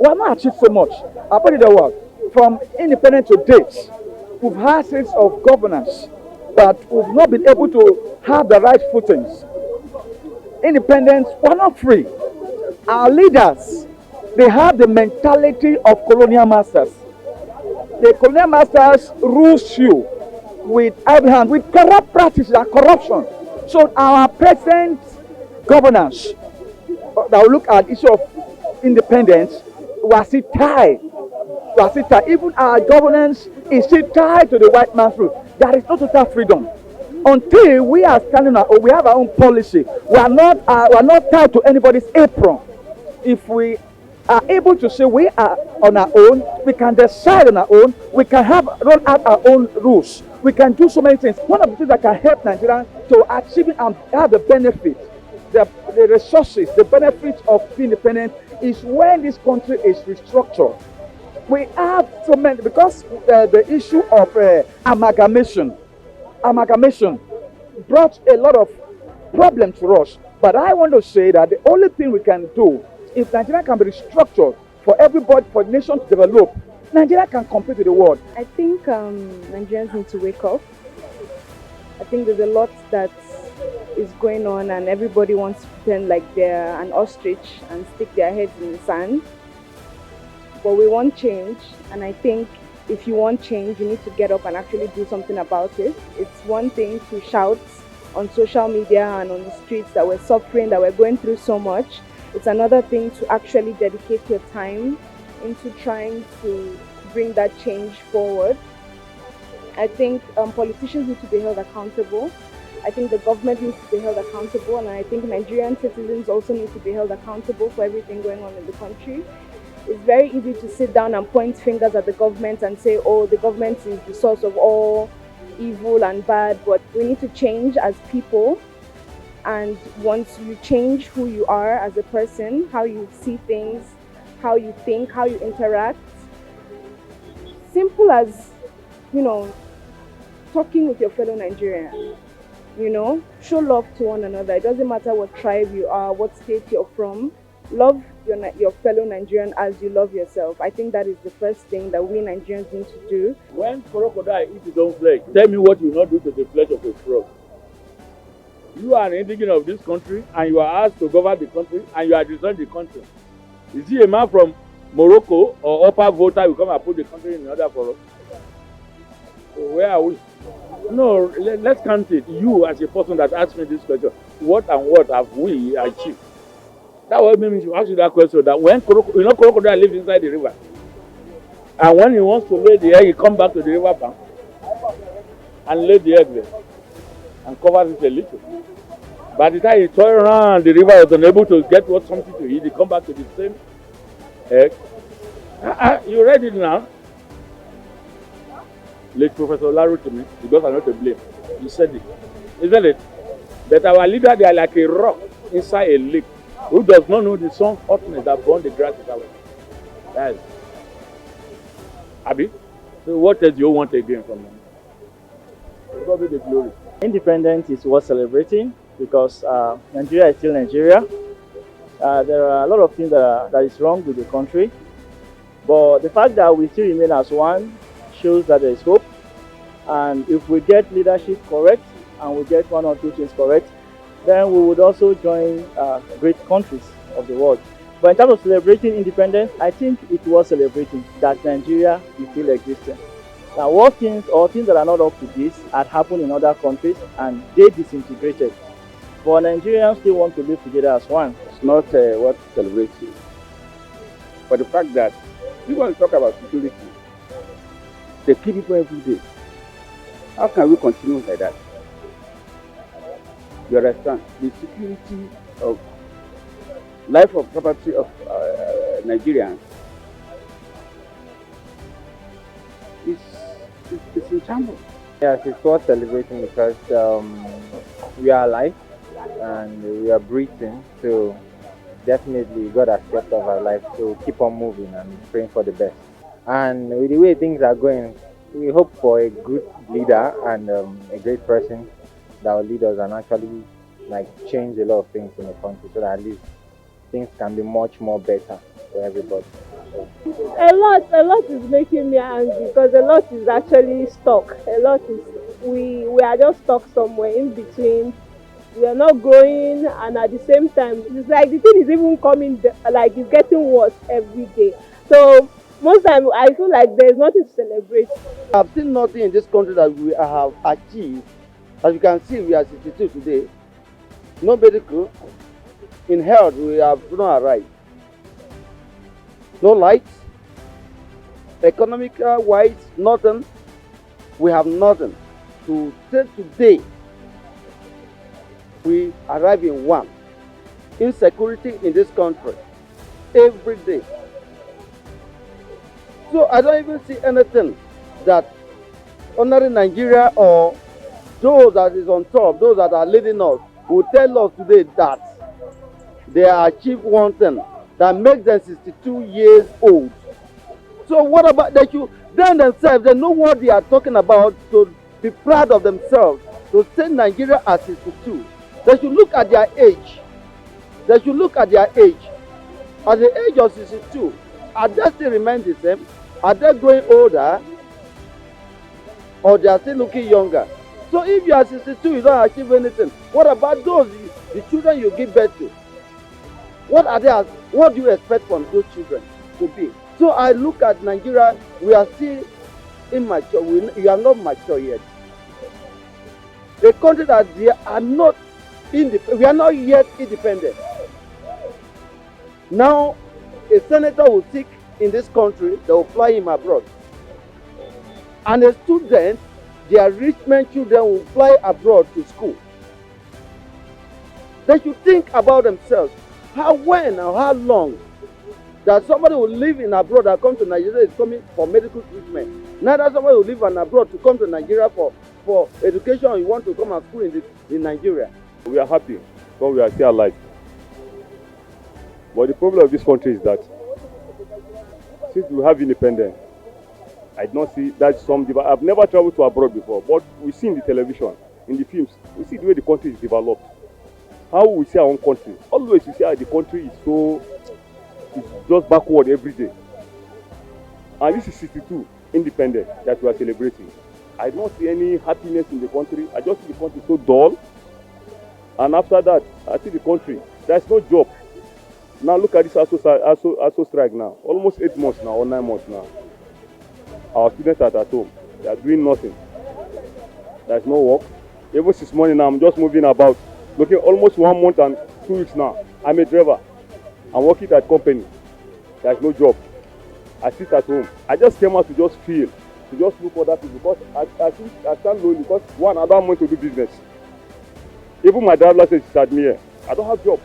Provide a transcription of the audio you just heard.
we have not achieved so much. I'll put it that way. From independence to date, we've had sense of governance, but we've not been able to have the right footings. Independence, we're not free. Our leaders, they have the mentality of colonial masters. The colonial masters rules you with every hand, with corrupt practices and corruption. So our present governance that will look at issue of independence was still tied. Was still tied. Even our governance is still tied to the white man's rule. There is no total freedom. Until we are standing our own, we have our own policy. We are not tied to anybody's apron. If we are able to say we are on our own, we can decide on our own, we can have run out our own rules. We can do so many things. One of the things that can help Nigerians to achieve and have the benefit, the resources, the benefits of being independent is when this country is restructured. We have so many, because the issue of amalgamation brought a lot of problems to us. But I want to say that the only thing we can do, if Nigeria can be restructured for everybody, for the nation to develop, Nigeria can compete with the world. I think Nigerians need to wake up. I think there's a lot that is going on and everybody wants to pretend like they're an ostrich and stick their heads in the sand. But we want change, and I think if you want change, you need to get up and actually do something about it. It's one thing to shout on social media and on the streets that we're suffering, that we're going through so much. It's another thing to actually dedicate your time into trying to bring that change forward. I think politicians need to be held accountable. I think the government needs to be held accountable, and I think Nigerian citizens also need to be held accountable for everything going on in the country. It's very easy to sit down and point fingers at the government and say, oh, the government is the source of all evil and bad, but we need to change as people. And once you change who you are as a person, how you see things, how you think, how you interact, simple as, talking with your fellow Nigerians, show love to one another. It doesn't matter what tribe you are, what state you're from. Love your fellow Nigerian as you love yourself. I think that is the first thing that we Nigerians need to do. When crocodile eats its own flesh, tell me what you will not do to the flesh of a frog. You are an indigenous of this country and you are asked to govern the country and you are destroying the country. Is he a man from Morocco or Upper Volta will come and put the country in order for us? So where are we? No, let's count it. You as a person that asked me this question, what and what have we achieved? That what made me to ask you that question, that when crocodile lives inside the river, and when he wants to lay the egg, he comes back to the river bank and lay the egg there and covers it a little. By the time he turned around, the river was unable to get something to eat. He come back to the same egg. You read it now? Late Professor Laru to me, because I'm not to blame. He said it, isn't it? That our leader, they are like a rock inside a lake. Who does not know the sun hotness that burn the grass is away? Yes. Abi? So what else do you want again from them? God be the glory. Independence is worth celebrating because Nigeria is still Nigeria. There are a lot of things that is wrong with the country, but the fact that we still remain as one shows that there is hope. And if we get leadership correct and we get one or two things correct, then we would also join great countries of the world. But in terms of celebrating independence, I think it was celebrating that Nigeria is still existing. Now, what things or things that are not up to this had happened in other countries and they disintegrated. But Nigerians still want to live together as one. It's not what celebrates you, but the fact that people talk about security, they kill people every day. How can we continue like that? You understand? The security of life or property of Nigerians is in shambles. Yes, it's worth celebrating because we are alive and we are breathing. So definitely God has kept us alive. So keep on moving and praying for the best. And with the way things are going, we hope for a good leader and a great person that will lead us and actually change a lot of things in the country so that at least things can be much more better for everybody. A lot is making me angry because a lot is actually stuck. A lot is we are just stuck somewhere in between. We are not growing, and at the same time, it's like the thing is even coming like it's getting worse every day. So most time I feel like there's nothing to celebrate. I've seen nothing in this country that we have achieved. As you can see, we are 62 today. No medical. In health, we have not arrived. No lights. Economic wise, nothing. We have nothing. To say today, we arrive in one. Insecurity in this country. Every day. So I don't even see anything that ordinary Nigeria or those that is on top, those that are leading us, will tell us today that they have achieved one thing that makes them 62 years old. So what about that? You them themselves, they know what they are talking about, to be proud of themselves, to say Nigeria at 62. They should look at their age. They should look at their age. At the age of 62, are they still remain the same? Are they growing older? Or they are still looking younger? So if you are 62, you don't achieve anything. What about those, the children you give birth to? What are they? What do you expect from those children to be? So I look at Nigeria, we are still immature. We are not mature yet. A country that they are not we are not yet independent. Now, a senator will seek in this country, they will fly him abroad. And a student, their rich men children will fly abroad to school. They should think about themselves. How, when, and how long that somebody will live in abroad and come to Nigeria is coming for medical treatment. Neither somebody will live in abroad to come to Nigeria for education, or you want to come and school in Nigeria. We are happy because we are still alive. But the problem of this country is that since we have independence, I did not see that I've never traveled to abroad before, but we see in the television, in the films, we see the way the country is developed. How we see our own country. Always we see how the country is just backward every day. And this is 62 independent that we are celebrating. I don't see any happiness in the country. I just see the country so dull. And after that, I see the country, there's no job. Now look at this ASO strike now. Almost 8 months now or 9 months now. Our students are at home. They are doing nothing. There's no work. Even this morning now, I'm just moving about. Looking almost 1 month and 2 weeks now. I'm a driver. I'm working at company. There's no job. I sit at home. I just came out to just feel, to just look for that people, because I stand lonely because one, I don't want to do business. Even my driver license is at me here. I don't have job.